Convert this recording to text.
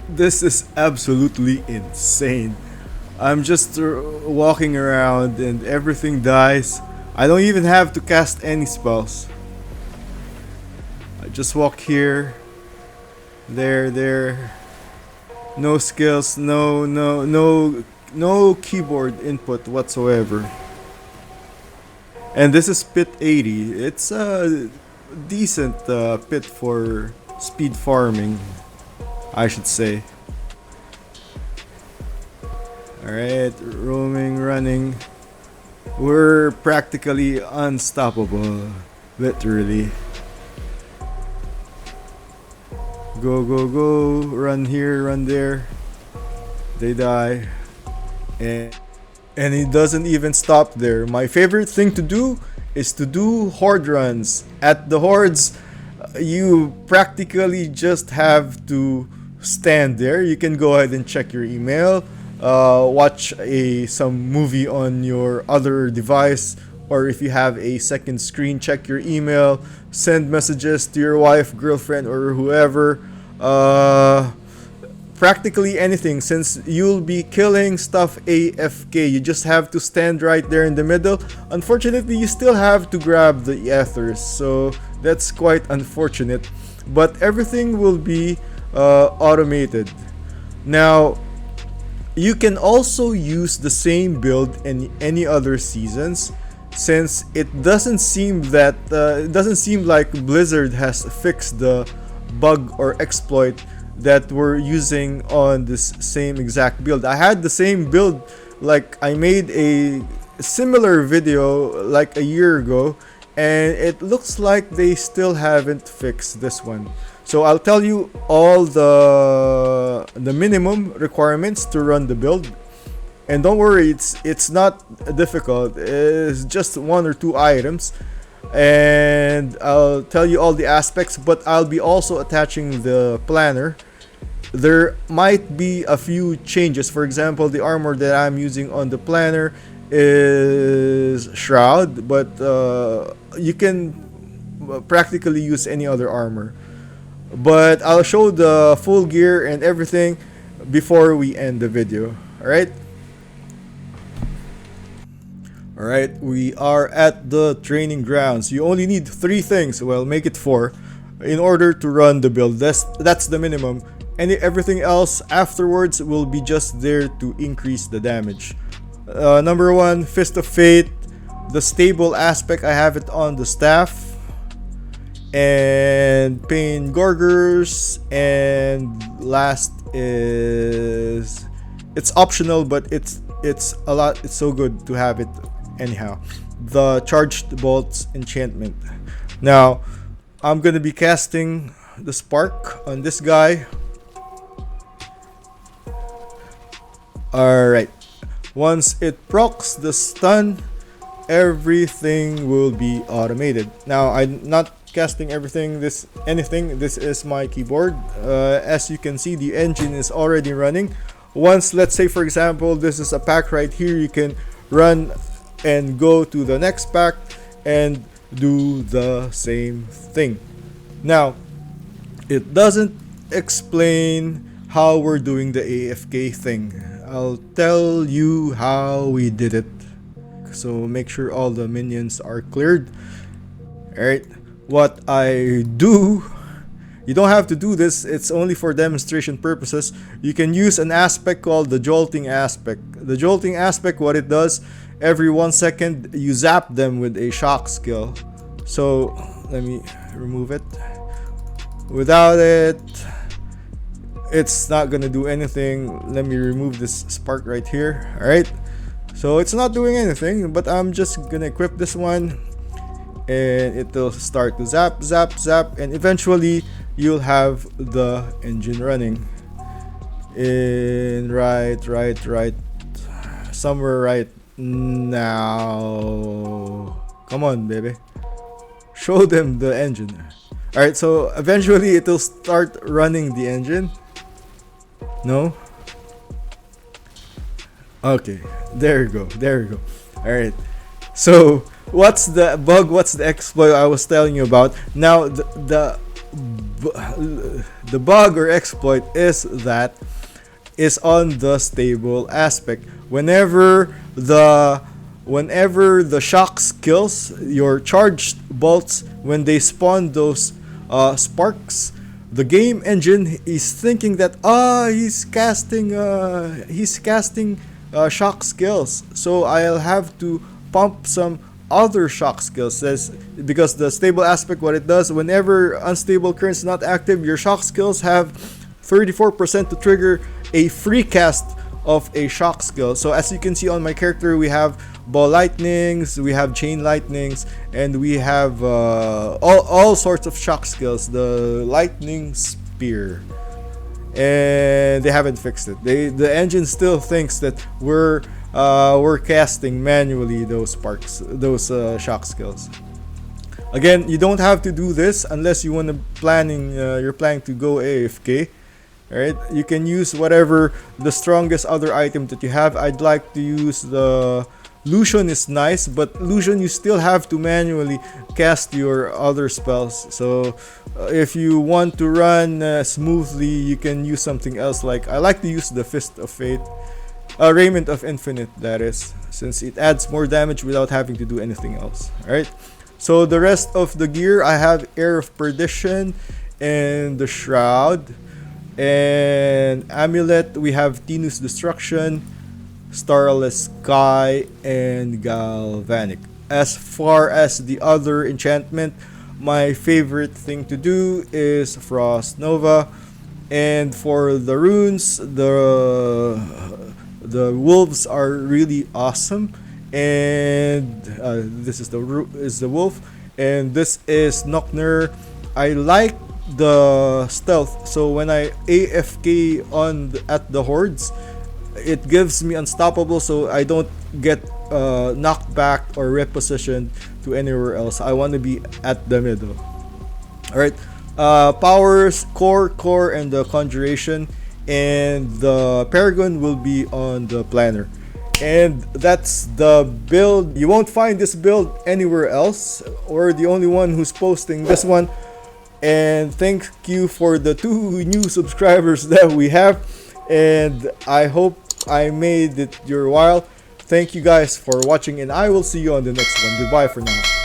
This is absolutely insane. I'm just walking around and everything dies. I don't even have to cast any spells. I just walk here, there. No skills, no keyboard input whatsoever. And this is pit 80. It's a decent pit for speed farming, I should say. Alright, roaming, running. We're practically unstoppable. Literally. Go. Run here, run there. They die. And it doesn't even stop there. My favorite thing to do is to do horde runs. At the hordes, you practically just have to stand there. You can go ahead and check your email, watch some movie on your other device, or if you have a second screen, check your email, send messages to your wife, girlfriend, or whoever. Practically anything, since you'll be killing stuff AFK. You just have to stand right there in the middle. Unfortunately, you still have to grab the ethers, so that's quite unfortunate. But everything will be automated. Now, you can also use the same build in any other seasons, since it doesn't seem like Blizzard has fixed the bug or exploit that we're using on this same exact build. I had the same build, like I made a similar video like a year ago, and it looks like they still haven't fixed this one. So I'll tell you all the minimum requirements to run the build. And don't worry, it's not difficult. It's just 1 or 2 items. And I'll tell you all the aspects, but I'll be also attaching the planner. There might be a few changes. For example, the armor that I'm using on the planner is Shroud, but you can practically use any other armor. But I'll show the full gear and everything before we end the video. Alright? Alright, we are at the training grounds. You only need 3 things, well, make it 4, in order to run the build. That's the minimum. And everything else afterwards will be just there to increase the damage. Number 1, Fist of Fate. The stable aspect, I have it on the staff. And Pain Gorgers. And last is... it's optional, but it's so good to have it anyhow. The Charged Bolts enchantment. Now, I'm gonna be casting the Spark on this guy. Alright. Once it procs the stun, everything will be automated. Now, I'm not casting anything. This is my keyboard. As you can see, the engine is already running. Once, let's say for example, this is a pack right here, you can run and go to the next pack and do the same thing. Now, it doesn't explain how we're doing the AFK thing. I'll tell you how we did it. So make sure all the minions are cleared. Alright, what I do, you don't have to do this, it's only for demonstration purposes. You can use an aspect called the jolting aspect. The jolting aspect, what it does, every 1 second you zap them with a shock skill. So let me remove it. Without it, it's not gonna do anything. Let me remove this spark right here. Alright, so it's not doing anything, but I'm just gonna equip this one and it will start to zap, and eventually you'll have the engine running in right somewhere right now. Come on, baby, show them the engine. Alright, so eventually it will start running the engine. No? Okay, there you go. Alright, so what's the bug, what's the exploit I was telling you about? Now, the the bug or exploit is on the stable aspect. Whenever the shock skills, your charged bolts, when they spawn those sparks, the game engine is thinking that he's casting shock skills, so I'll have to pump some other shock skills. Because the stable aspect, what it does, whenever unstable current is not active, your shock skills have 34% to trigger a free cast of a shock skill. So as you can see on my character, we have ball lightnings, we have chain lightnings, and we have all sorts of shock skills. The lightning spear, and they haven't fixed it. The engine still thinks that we're casting manually those sparks, those shock skills. Again, you don't have to do this unless you want to you're planning to go AFK. Alright, you can use whatever the strongest other item that you have. I'd like to use the Lucian. Is nice, but Lucian you still have to manually cast your other spells. So if you want to run smoothly, you can use something else. Like I like to use the Fist of Fate, Raiment of Infinite, that is, since it adds more damage without having to do anything else. Alright, so the rest of the gear, I have Air of Perdition and the Shroud. And amulet, we have Tinus Destruction, Starless Sky, and Galvanic. As far as the other enchantment, my favorite thing to do is Frost Nova. And for the runes, the wolves are really awesome. And this is the wolf, and this is Nocnir. I like the stealth, so when I AFK at the hordes, it gives me unstoppable, so I don't get knocked back or repositioned to anywhere else. I want to be at the middle. Alright, powers, core, and the conjuration, and the paragon will be on the planner. And that's the build. You won't find this build anywhere else, or the only one who's posting this one. And thank you for the 2 new subscribers that we have, and I hope I made it your while. Thank you guys for watching, and I will see you on the next one. Goodbye for now.